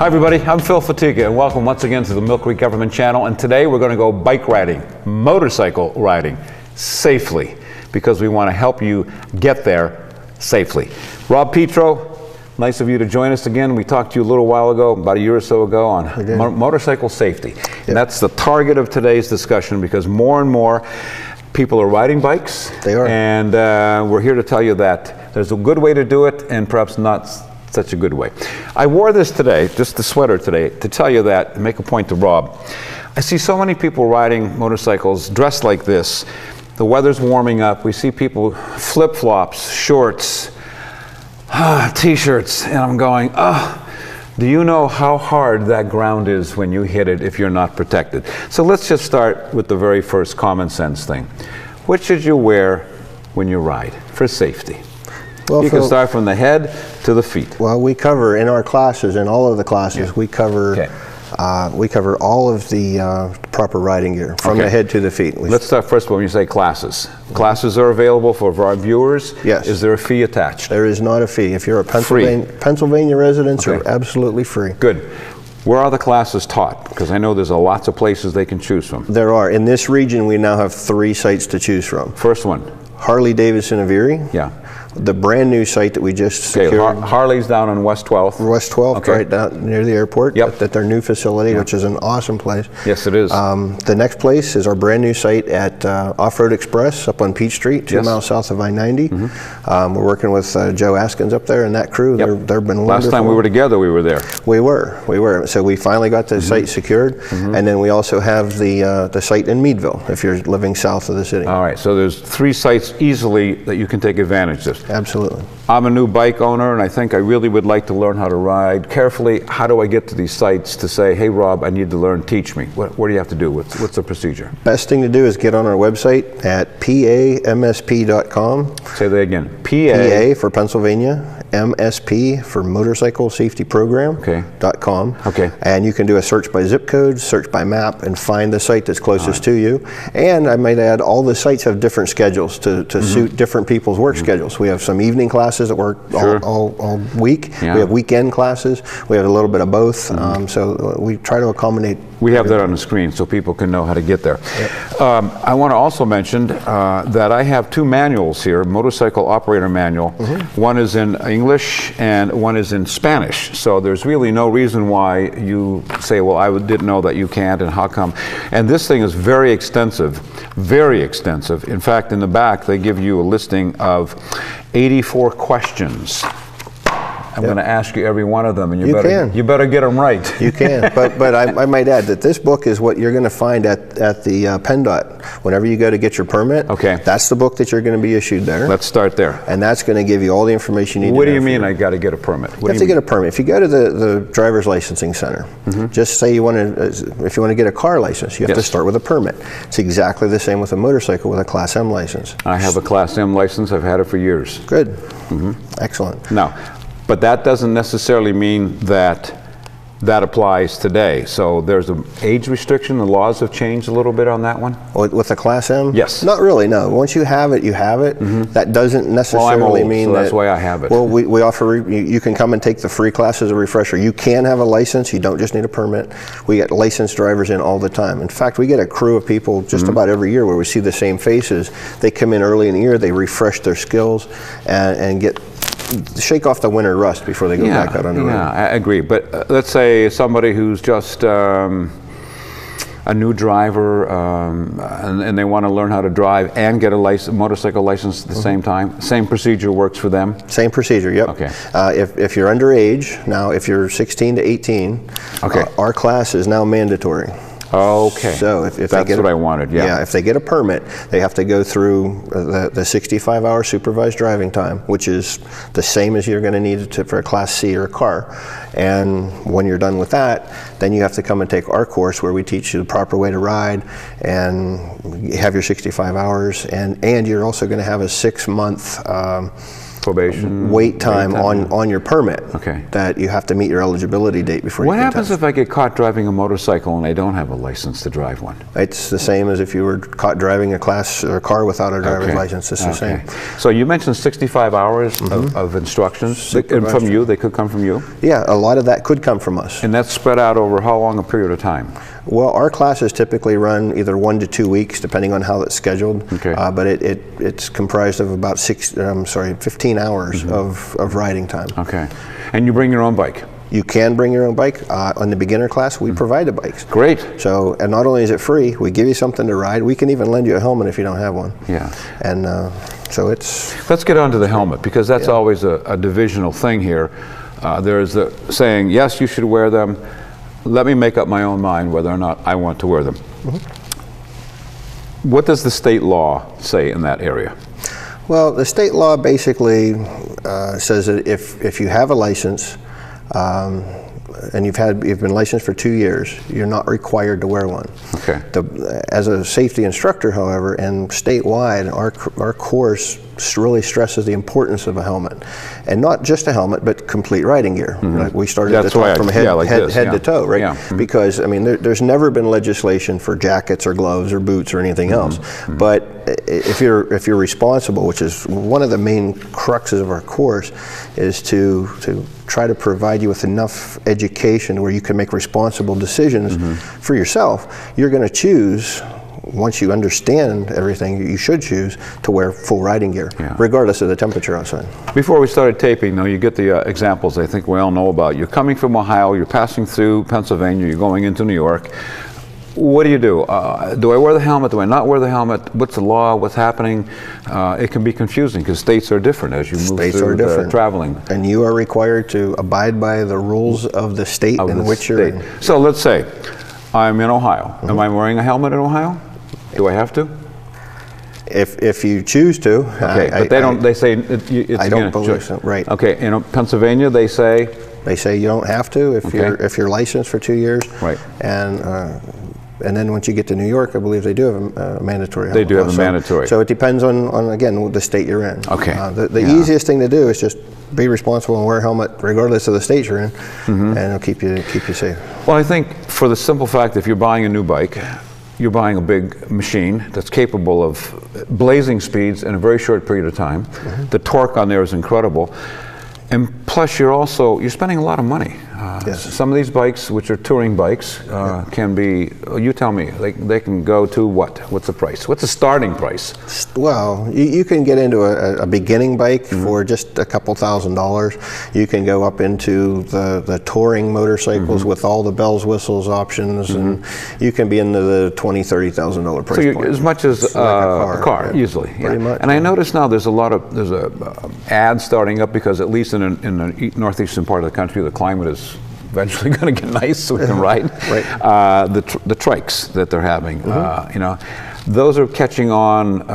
Hi everybody, I'm Phil Fatiga and welcome once again to the Millcreek Government Channel, and today we're going to go bike riding, motorcycle riding, safely, because we want to help you get there safely. Rob Petro, nice of you to join us again. We talked to you a little while ago, about a year or so ago, on motorcycle safety. Yep. And that's the target of today's discussion, because more and more people are riding bikes. They are. And we're here to tell you that there's a good way to do it and perhaps not such a good way. I wore this today, just the sweater today, to tell you that, and make a point to Rob. I see so many people riding motorcycles dressed like this. The weather's warming up. We see people flip-flops, shorts, t-shirts, and I'm going, do you know how hard that ground is when you hit it if you're not protected? So let's just start with the very first common sense thing. What should you wear when you ride for safety? Well, you can start from the head to the feet. Well, we cover in our classes, in all of the classes, we cover all of the proper riding gear, from the head to the feet. Let's start first when you say classes. Classes are available for our viewers. Yes. Is there a fee attached? There is not a fee. If you're a Pennsylvania resident, you're absolutely free. Good. Where are the classes taught? Because I know there's lots of places they can choose from. There are. In this region, we now have 3 sites to choose from. First one. Harley-Davidson of Erie. Yeah. The brand new site that we just secured. Harley's down on West 12th. West 12th, right down near the airport. Yep. At their new facility, which is an awesome place. Yes, it is. The next place is our brand new site at Off-Road Express up on Peach Street, 2 miles south of I-90. We're working with Joe Askins up there and that crew. They've been wonderful. Last time we were together, we were there. We were. So we finally got the site secured, and then we also have the site in Meadville, if you're living south of the city. All right, so there's 3 sites easily that you can take advantage of. Absolutely. I'm a new bike owner, and I think I really would like to learn how to ride carefully. How do I get to these sites to say, hey, Rob, I need to learn, teach me? What do you have to do? What's the procedure? Best thing to do is get on our website at PAMSP.com. Say that again. PA for Pennsylvania, MSP for Motorcycle Safety Program. .com. Okay. And you can do a search by zip code, search by map, and find the site that's closest to you. And I might add, all the sites have different schedules to suit different people's work schedules. We have some evening classes that work all week. Yeah. We have weekend classes. We have a little bit of both. So we try to accommodate. We have that on the screen so people can know how to get there. Yep. I want to also mention that I have 2 manuals here, motorcycle operator manual. One is in English and one is in Spanish. So there's really no reason why you say, well, I didn't know that you can't, and how come? And this thing is very extensive, very extensive. In fact, in the back, they give you a listing of 84 questions. I'm going to ask you every one of them, and you better get them right. You can, but I might add that this book is what you're going to find at the PennDOT. Whenever you go to get your permit, that's the book that you're going to be issued there. Let's start there. And that's going to give you all the information you need. What do you mean I got to get a permit? You have to get a permit. If you go to the driver's licensing center, just say you want to, if you want to get a car license, you have to start with a permit. It's exactly the same with a motorcycle with a Class M license. I have a Class M license. I've had it for years. Good. Excellent. Now, but that doesn't necessarily mean that applies today. So there's an age restriction. The laws have changed a little bit on that one? With the Class M? Yes. Not really, no. Once you have it, you have it. That doesn't necessarily mean so that's why I have it. Well, we offer, you can come and take the free class as a refresher. You can have a license. You don't just need a permit. We get licensed drivers in all the time. In fact, we get a crew of people just about every year where we see the same faces. They come in early in the year, they refresh their skills and shake off the winter rust before they go back out on the road. Yeah, I agree. But let's say somebody who's just a new driver and they want to learn how to drive and get a motorcycle license at the same time. Same procedure works for them? Same procedure, yep. Okay. If you're underage, now if you're 16 to 18, our class is now mandatory. Okay. So if that's what I wanted. Yeah. If they get a permit, they have to go through the 65-hour supervised driving time, which is the same as you're going to need for a Class C or a car. And when you're done with that, then you have to come and take our course where we teach you the proper way to ride, and you have your 65 hours, and you're also going to have a 6-month probation? wait time on your permit. Okay. That you have to meet your eligibility date before What you can happens test. if I get caught driving a motorcycle and I don't have a license to drive one? It's the same as if you were caught driving a class or a car without a driver's license. It's the same. So you mentioned 65 hours of instructions. And from you, they could come from you? Yeah, a lot of that could come from us. And that's spread out over how long a period of time? Well, our classes typically run either 1 to 2 weeks, depending on how it's scheduled. Okay. But it's comprised of about 15 hours of riding time. Okay. And you bring your own bike? You can bring your own bike. On the beginner class, we provide the bikes. Great. So, and not only is it free, we give you something to ride. We can even lend you a helmet if you don't have one. Yeah. And so it's... Let's get on to the helmet, because that's always a divisional thing here. There's the saying, yes, you should wear them. Let me make up my own mind whether or not I want to wear them. What does the state law say in that area? Well, the state law basically says that if you have a license, and you've been licensed for 2 years, you're not required to wear one. Okay. As a safety instructor, however, and statewide, our course really stresses the importance of a helmet, and not just a helmet, but complete riding gear. Like we started at the top from head to toe, right? Yeah. Because I mean, there's never been legislation for jackets or gloves or boots or anything else. But if you're responsible, which is one of the main cruxes of our course, is to try to provide you with enough education where you can make responsible decisions for yourself. You're going to choose, once you understand everything, you should choose to wear full riding gear, regardless of the temperature outside. Before we started taping, though, you get the examples I think we all know about. You're coming from Ohio, you're passing through Pennsylvania, you're going into New York. What do you do? Do I wear the helmet? Do I not wear the helmet? What's the law? What's happening? It can be confusing because states are different as you move through traveling. And you are required to abide by the rules of the state in which you're in. So let's say I'm in Ohio. Am I wearing a helmet in Ohio? Do I have to? If you choose to. Okay, but they don't. They say it's I don't believe so. Right. Okay. In Pennsylvania, they say. They say you don't have to if you're licensed for 2 years. Right. And then once you get to New York, I believe they do have a mandatory helmet. They do have a mandatory. So it depends on again the state you're in. Okay. The easiest thing to do is just be responsible and wear a helmet regardless of the state you're in, and it'll keep you safe. Well, I think for the simple fact, if you're buying a new bike, you're buying a big machine that's capable of blazing speeds in a very short period of time. The torque on there is incredible. And plus, you're spending a lot of money. Some of these bikes, which are touring bikes, can be, you tell me, they can go to what? What's the price? What's the starting price? Well, you can get into a beginning bike for just a couple $1,000s. You can go up into the touring motorcycles with all the bells, whistles, options, and you can be into the $20,000, $30,000 price point. As much as a car, easily. Pretty much. And I notice now there's a ad starting up because at least in the northeastern part of the country, the climate is eventually going to get nice so we can ride. The trikes that they're having, those are catching on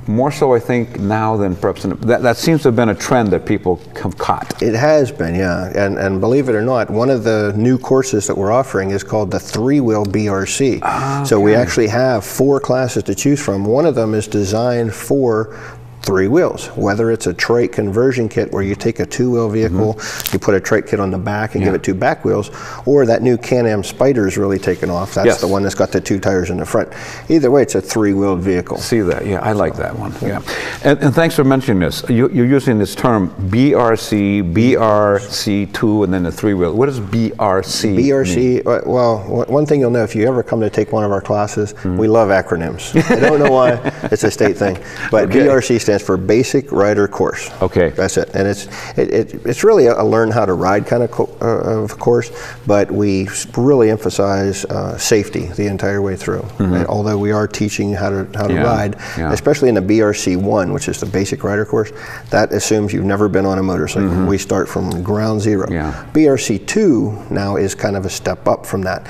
more so, I think, now than perhaps that seems to have been a trend that people have caught. It has been, yeah, and believe it or not, one of the new courses that we're offering is called the 3-wheel BRC. Okay. So we actually have 4 classes to choose from. One of them is designed for 3 wheels, whether it's a trike conversion kit where you take a 2-wheel vehicle, you put a trike kit on the back and give it 2 back wheels, or that new Can-Am Spider is really taken off. That's the one that's got the 2 tires in the front. Either way, it's a 3-wheeled vehicle. See that? Yeah, I like that one. Yeah, and thanks for mentioning this. You're using this term BRC, BRC2, and then the 3-wheel. What does BRC mean? Well, one thing you'll know if you ever come to take one of our classes, we love acronyms. I don't know why. It's a state thing, but BRC stands for Basic Rider Course. Okay. That's it. And it's really a learn how to ride kind of course, but we really emphasize safety the entire way through. And although we are teaching you how to ride, especially in the BRC1, which is the Basic Rider Course, that assumes you've never been on a motorcycle. We start from ground zero. BRC2 now is kind of a step up from that.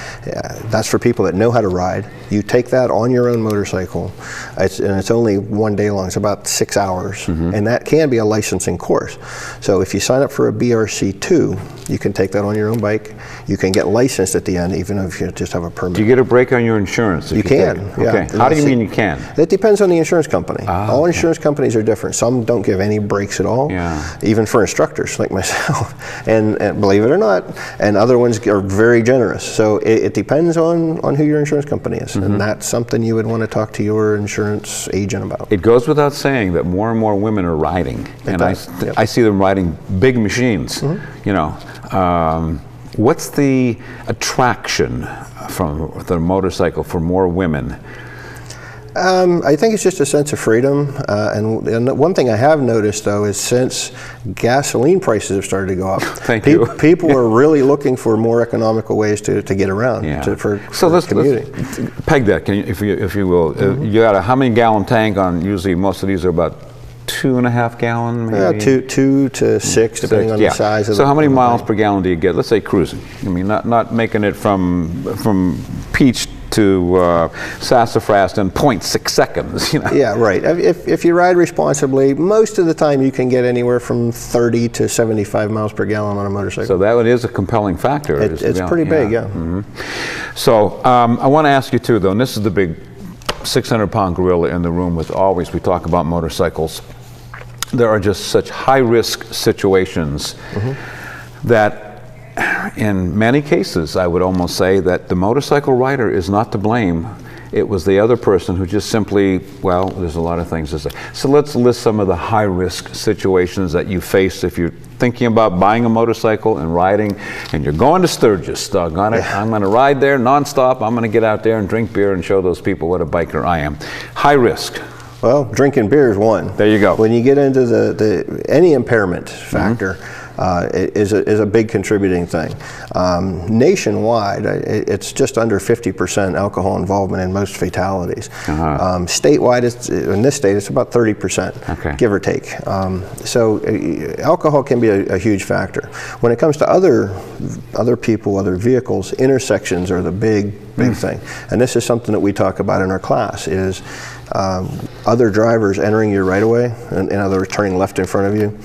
That's for people that know how to ride. You take that on your own motorcycle, and it's only one day long. It's about 6 6 hours, and that can be a licensing course. So if you sign up for a BRC2, you can take that on your own bike. You can get licensed at the end, even if you just have a permit. Do you get a break on your insurance? You can, yeah. Okay. How do you mean you can? It depends on the insurance company. All insurance companies are different. Some don't give any breaks at all, even for instructors like myself, and believe it or not, and other ones are very generous. So it depends on who your insurance company is, and that's something you would want to talk to your insurance agent about. It goes without saying that more and more women are riding, and I see them riding big machines, you know. What's the attraction from the motorcycle for more women? I think it's just a sense of freedom, and one thing I have noticed though is since gasoline prices have started to go up, people are really looking for more economical ways to get around for commuting. Let's peg that, if you will. You got a how many gallon tank on? Usually most of these are about 2.5 gallon, maybe? Yeah, 2 to 6, depending on the size of So how many miles per gallon do you get? Let's say cruising. I mean, not making it from Peach to Sassafras in 0.6 seconds, you know. Yeah, right. If you ride responsibly, most of the time you can get anywhere from 30 to 75 miles per gallon on a motorcycle. So that is a compelling factor. It's pretty big, yeah. So I want to ask you too, though, and this is the big 600-pound gorilla in the room with always we talk about motorcycles. There are just such high-risk situations that in many cases, I would almost say that the motorcycle rider is not to blame. It was the other person who just simply, well, there's a lot of things to say. So let's list some of the high-risk situations that you face if you're thinking about buying a motorcycle and riding, and you're going to Sturgis. Doggone it, I'm going to ride there nonstop. I'm going to get out there and drink beer and show those people what a biker I am. High risk. Well, drinking beer is one. There you go. When you get into any impairment factor, is a big contributing thing. Nationwide, it's just under 50% alcohol involvement in most fatalities. Statewide, in this state, it's about 30%, give or take. So alcohol can be a huge factor. When it comes to other people, other vehicles, intersections are the big thing. And this is something that we talk about in our class is other drivers entering your right of way, and others turning left in front of you.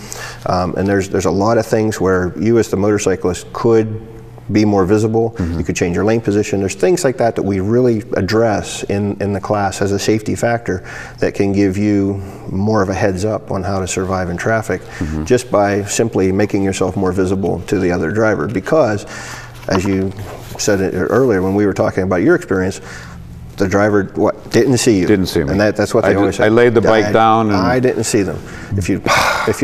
And there's a lot of things where you as the motorcyclist could be more visible. You could change your lane position. There's things like that we really address in the class as a safety factor that can give you more of a heads up on how to survive in traffic just by simply making yourself more visible to the other driver. Because, as you said earlier when we were talking about your experience, the driver didn't see you. Didn't see me. And that's what they always say. I laid the bike down. And I didn't see them. If you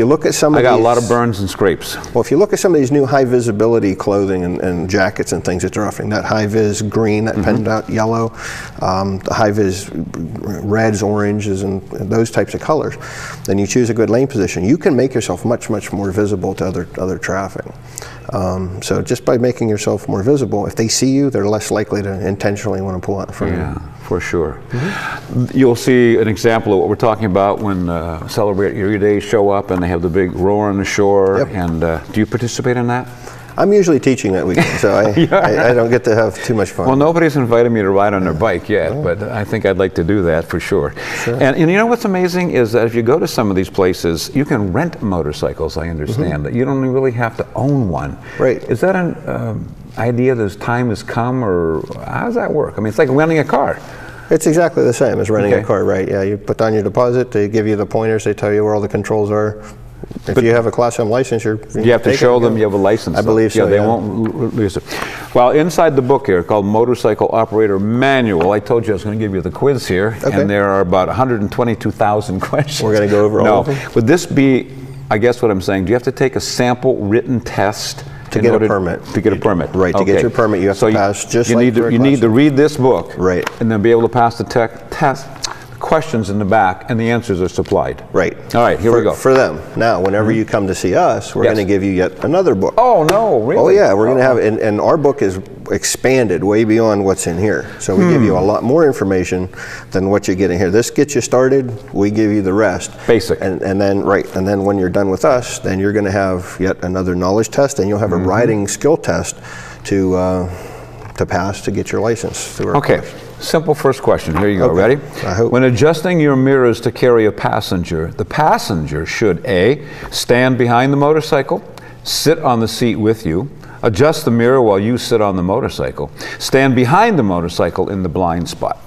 look at some of these, I got a lot of burns and scrapes. Well, if you look at some of these new high visibility clothing and jackets and things that they're offering, that high vis green, that penned out yellow, the high vis reds, oranges, and those types of colors, then you choose a good lane position. You can make yourself much more visible to other traffic. So just by making yourself more visible, if they see you, they're less likely to intentionally want to pull out in front of you. Yeah, for sure. You'll see an example of what we're talking about when Celebrate Erie Days show up and they have the big roar on the shore. And do you participate in that? I'm usually teaching that weekend, so I don't get to have too much fun. Well, nobody's invited me to ride on their bike yet, but I think I'd like to do that for sure. And you know what's amazing is that if you go to some of these places, you can rent motorcycles, I understand, that you don't really have to own one. Right. Is that an idea that time has come, or how does that work? I mean, it's like renting a car. It's exactly the same as renting a car, right? Yeah, you put down your deposit, they give you the pointers, they tell you where all the controls are. If you have a Class M license, you have to show them you have a license. I believe so. Yeah, they won't release it. Well, inside the book here, called Motorcycle Operator Manual, I told you I was going to give you the quiz here, and there are about 122,000 questions. We're going to go over all of them? Would this be, I guess what I'm saying, do you have to take a sample written test to get a permit? To get a permit. Right, to get your permit, you have to pass just like you need to read this book. Right. And then be able to pass the test. Questions in the back, and the answers are supplied. Right. All right, here we go. For them. Now, whenever you come to see us, we're going to give you yet another book. Oh, no, really? Oh, yeah, we're going to have, and our book is expanded way beyond what's in here. So we give you a lot more information than what you're getting here. This gets you started, we give you the rest. Basic. And then when you're done with us, then you're going to have yet another knowledge test, and you'll have a riding skill test to pass to get your license through our course. Simple first question. Here you go. Okay. Ready? I hope. When adjusting your mirrors to carry a passenger, the passenger should A, stand behind the motorcycle, sit on the seat with you, adjust the mirror while you sit on the motorcycle, stand behind the motorcycle in the blind spot.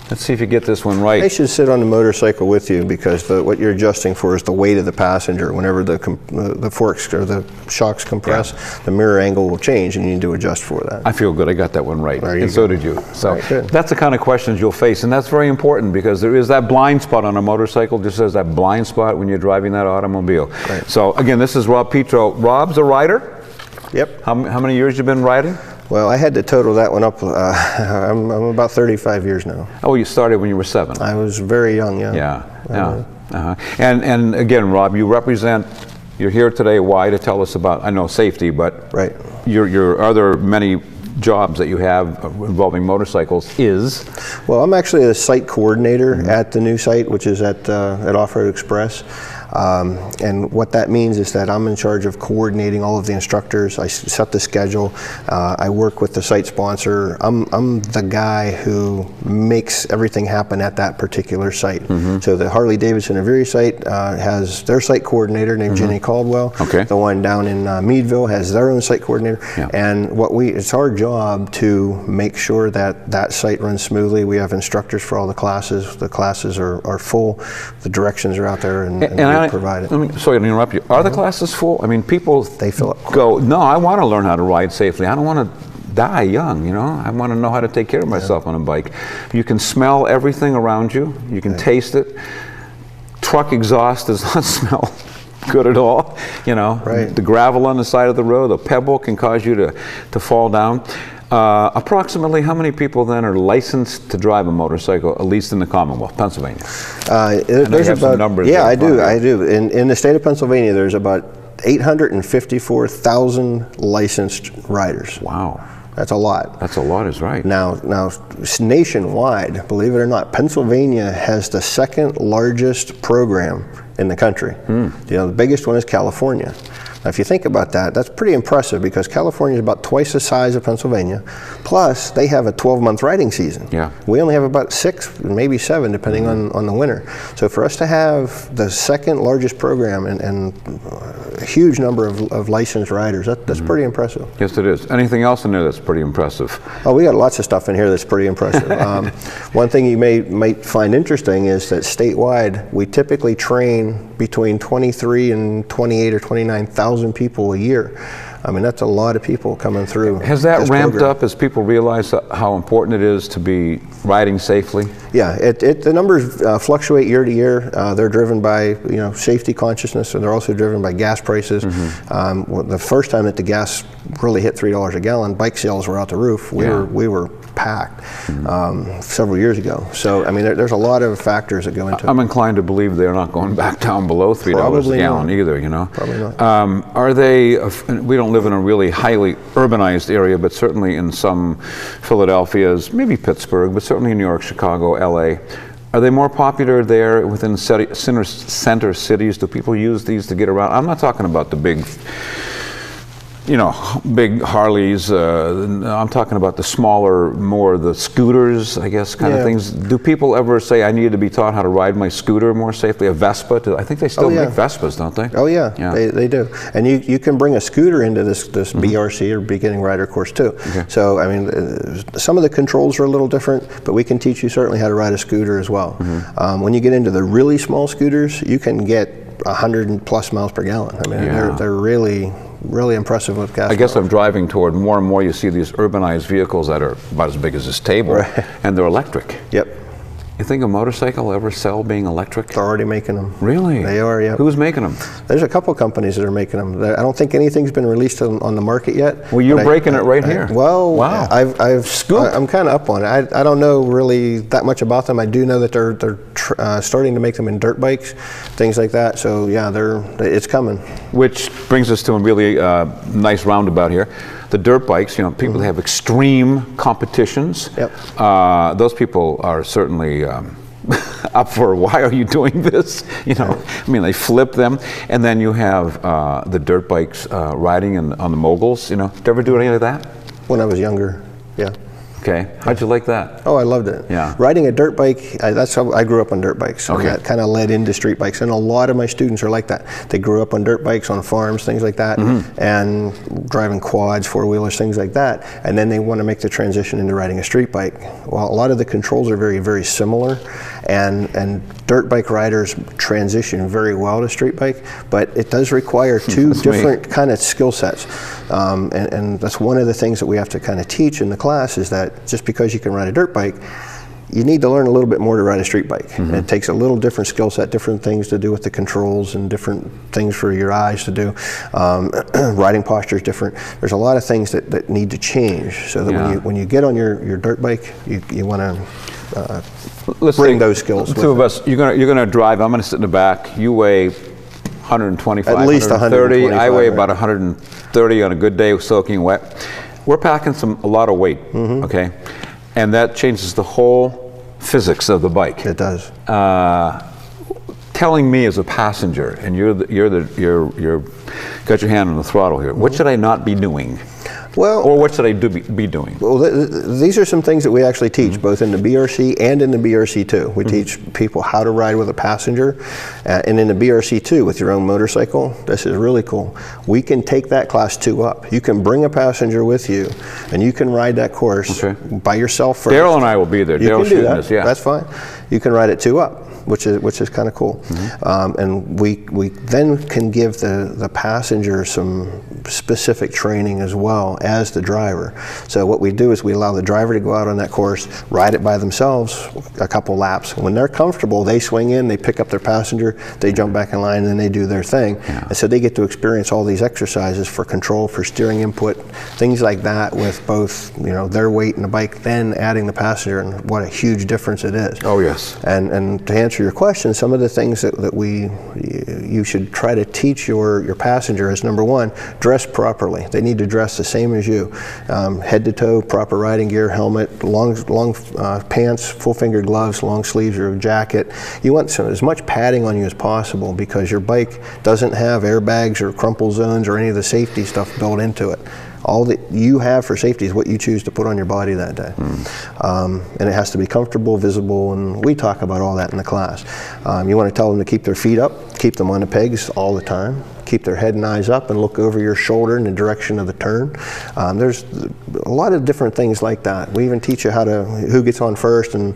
Let's see if you get this one right. They should sit on the motorcycle with you, because what you're adjusting for is the weight of the passenger. Whenever the forks or the shocks compress, the mirror angle will change, and you need to adjust for that. I feel good. I got that one right. There you And go. so did you. So Right, that's the kind of questions you'll face, and that's very important, because there is that blind spot on a motorcycle, just as that blind spot when you're driving that automobile. Right. So again, this is Rob Petro. Rob's a rider. Yep. How many years you been riding? Well, I had to total that one up. I'm about 35 years now. Oh, you started when you were 7. I was very young, yeah. Yeah. And again, Rob, you're here today. Why? To tell us about, I know, safety, but Right. your other many jobs that you have involving motorcycles is? Well, I'm actually a site coordinator at the new site, which is at Off-Road Express. And what that means is that I'm in charge of coordinating all of the instructors. I set the schedule. I work with the site sponsor. I'm the guy who makes everything happen at that particular site. So the Harley Davidson of Erie site has their site coordinator named Jenny Caldwell. Okay. The one down in Meadville has their own site coordinator. Yeah. And it's our job to make sure that that site runs smoothly. We have instructors for all the classes. The classes are full. The directions are out there, and we provide it. Sorry to interrupt you. Are the classes full? I mean, people They fill up. go, no, I want to learn how to ride safely. I don't want to die young, you know. I want to know how to take care of myself on a bike. You can smell everything around you. You can taste it. Truck exhaust does not smell good at all, you know. Right. The gravel on the side of the road, the pebble can cause you to fall down. Approximately how many people then are licensed to drive a motorcycle, at least in the Commonwealth, Pennsylvania? There's have some about, numbers yeah, there. I do. In the state of Pennsylvania, there's about 854,000 licensed riders. Wow. That's a lot. That's a lot, is right. Now, nationwide, believe it or not, Pennsylvania has the second largest program in the country. You know, the biggest one is California. Now, if you think about that, that's pretty impressive, because California is about twice the size of Pennsylvania. Plus, they have a 12-month riding season. Yeah. We only have about 6, maybe 7, depending on the winter. So for us to have the second largest program and a huge number of licensed riders, that's pretty impressive. Yes, it is. Anything else in there that's pretty impressive? Oh, we got lots of stuff in here that's pretty impressive. One thing you might find interesting is that statewide, we typically train between 23 and 28 or 29,000 people a year. I mean, that's a lot of people coming through. Has that this ramped program. up as people realize how important it is to be riding safely? Yeah, the numbers fluctuate year to year. They're driven by safety consciousness, and they're also driven by gas prices. Well, the first time that the gas really hit $3 a gallon, bike sales were out the roof. We were packed several years ago. So I mean, there's a lot of factors that go into it. I'm inclined to believe they're not going back down below $3 Probably a gallon not. either, you know. Probably not. Are they, we don't live in a really highly urbanized area, but certainly in some Philadelphia's, maybe Pittsburgh, but certainly in New York, Chicago, LA, are they more popular there within center cities? Do people use these to get around? I'm not talking about the big Harleys. I'm talking about the smaller, more the scooters, I guess, kind of things. Do people ever say, I need to be taught how to ride my scooter more safely? A Vespa? I think they still make Vespas, don't they? Oh yeah, they do. And you can bring a scooter into this BRC, or beginning rider course too. Okay. So I mean, some of the controls are a little different, but we can teach you certainly how to ride a scooter as well. When you get into the really small scooters, you can get 100+ miles per gallon. I mean, they're really impressive with gas. I guess I'm driving toward more and more you see these urbanized vehicles that are about as big as this table, and they're electric. Yep. You think a motorcycle will ever sell being electric? They're already making them. Really? They are, yeah. Who's making them? There's a couple companies that are making them. I don't think anything's been released on the market yet. Well, you're breaking it right here. Well, wow. I'm kind of up on it. I don't know really that much about them. I do know that they're starting to make them in dirt bikes, things like that. So yeah, it's coming. Which brings us to a really nice roundabout here. The dirt bikes, people that have extreme competitions. Yep. Those people are certainly up for, why are you doing this? I mean, they flip them, and then you have the dirt bikes riding on the moguls. Did you ever do any of that? When I was younger, yeah. Okay. How'd you like that? Oh, I loved it. Yeah. Riding a dirt bike, that's how I grew up on dirt bikes. So Okay. that kind of led into street bikes. And a lot of my students are like that. They grew up on dirt bikes, on farms, things like that, and driving quads, four-wheelers, things like that. And then they want to make the transition into riding a street bike. Well, a lot of the controls are very, very similar. And dirt bike riders transition very well to street bike, but it does require two different kind of skill sets. And that's one of the things that we have to kind of teach in the class, is that just because you can ride a dirt bike, you need to learn a little bit more to ride a street bike. And it takes a little different skill set, different things to do with the controls, and different things for your eyes to do. Riding posture is different. There's a lot of things that need to change, so that when you get on your dirt bike, you want to bring those skills. The two of us, you're gonna drive. I'm gonna sit in the back. You weigh 125, at least 130. 125, I weigh right. about 130 on a good day, soaking wet. We're packing a lot of weight, okay, and that changes the whole physics of the bike. It does. Telling me as a passenger, and you're got your hand on the throttle here. What should I not be doing? Well, or what should I be doing? Well, these are some things that we actually teach, both in the BRC and in the BRC2. We teach people how to ride with a passenger, and in the BRC2 with your own motorcycle. This is really cool. We can take that class 2 up. You can bring a passenger with you, and you can ride that course by yourself first. Daryl and I will be there. You Daryl's can do shooting that. us, yeah. That's fine. You can ride it 2 up, which is kind of cool. And we then can give the passenger some specific training as well as the driver. So what we do is we allow the driver to go out on that course, ride it by themselves a couple laps. When they're comfortable, they swing in, they pick up their passenger, they jump back in line, and then they do their thing. And so they get to experience all these exercises for control, for steering input, things like that, with both their weight in the bike, then adding the passenger, and what a huge difference it is. Oh yes. And to answer your question, some of the things that you should try to teach your passenger is, number one, dress properly. They need to dress the same as you. Head to toe, proper riding gear, helmet, long pants, full finger gloves, long sleeves, your jacket. You want as much padding on you as possible, because your bike doesn't have airbags or crumple zones or any of the safety stuff built into it. All that you have for safety is what you choose to put on your body that day. And it has to be comfortable, visible, and we talk about all that in the class. You want to tell them to keep their feet up, keep them on the pegs all the time, keep their head and eyes up, and look over your shoulder in the direction of the turn. There's a lot of different things like that. We even teach you who gets on first, and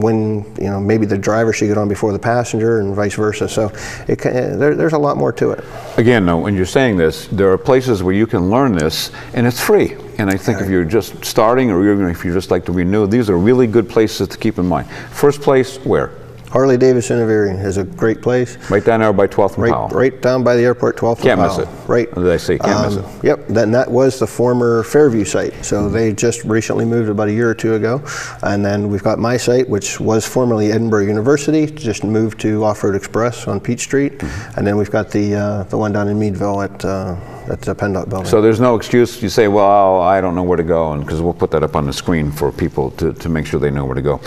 when maybe the driver should get on before the passenger, and vice versa. So there's a lot more to it. Again, though, when you're saying this, there are places where you can learn this, and it's free. And I think if you're just starting, or even if you just like to renew, these are really good places to keep in mind. First place, where? Harley-Davidson Innovation is a great place. Right down there by 12th and Powell. Right down by the airport, 12th and Powell. Can't miss it. Right. As I say, can't miss it. Yep, that was the former Fairview site. So they just recently moved about a year or two ago. And then we've got my site, which was formerly Edinburgh University, just moved to Off-Road Express on Peach Street. And then we've got the one down in Meadville at the PennDOT building. So there's no excuse. You say, well, I don't know where to go, and because we'll put that up on the screen for people to make sure they know where to go.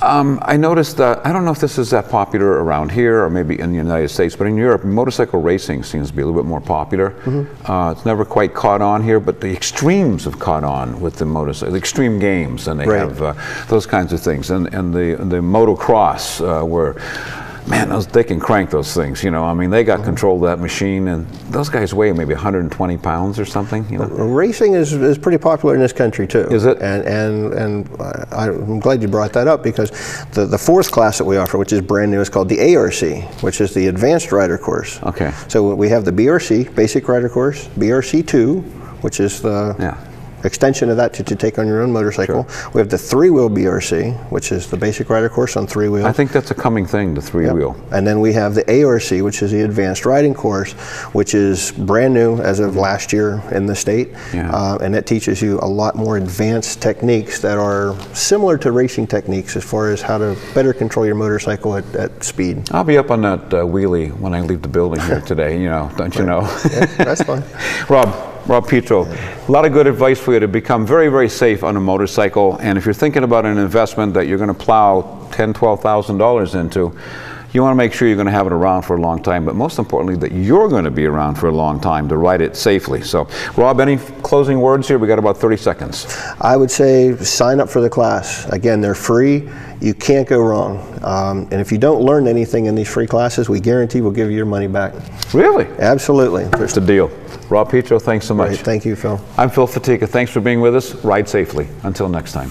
I noticed that, I don't know if this is that popular around here or maybe in the United States, but in Europe, motorcycle racing seems to be a little bit more popular. It's never quite caught on here, but the extremes have caught on with the motorcycle, the extreme games, and they have those kinds of things. And the motocross, where, man, they can crank those things, I mean, they got control of that machine, and those guys weigh maybe 120 pounds or something, Racing is pretty popular in this country, too. Is it? And I'm glad you brought that up, because the fourth class that we offer, which is brand new, is called the ARC, which is the Advanced Rider Course. Okay. So we have the BRC, Basic Rider Course, BRC2, which is the extension of that to take on your own motorcycle. Sure. We have the 3-wheel BRC, which is the Basic Rider Course on 3 wheels. I think that's a coming thing, the 3-wheel. And then we have the ARC, which is the Advanced Riding Course, which is brand new as of last year in the state. And it teaches you a lot more advanced techniques that are similar to racing techniques as far as how to better control your motorcycle at speed. I'll be up on that wheelie when I leave the building here today, don't you know? Yeah, that's fine. Rob Petro, a lot of good advice for you to become very, very safe on a motorcycle. And if you're thinking about an investment that you're going to plow $10,000, $12,000 into, You want to make sure you're going to have it around for a long time, but most importantly, that you're going to be around for a long time to ride it safely. So, Rob, any closing words here? We got about 30 seconds. I would say sign up for the class. Again, they're free. You can't go wrong. And if you don't learn anything in these free classes, we guarantee we'll give you your money back. Really? Absolutely. That's the deal. Rob Petro, thanks so much. Great. Thank you, Phil. I'm Phil Fatika. Thanks for being with us. Ride safely. Until next time.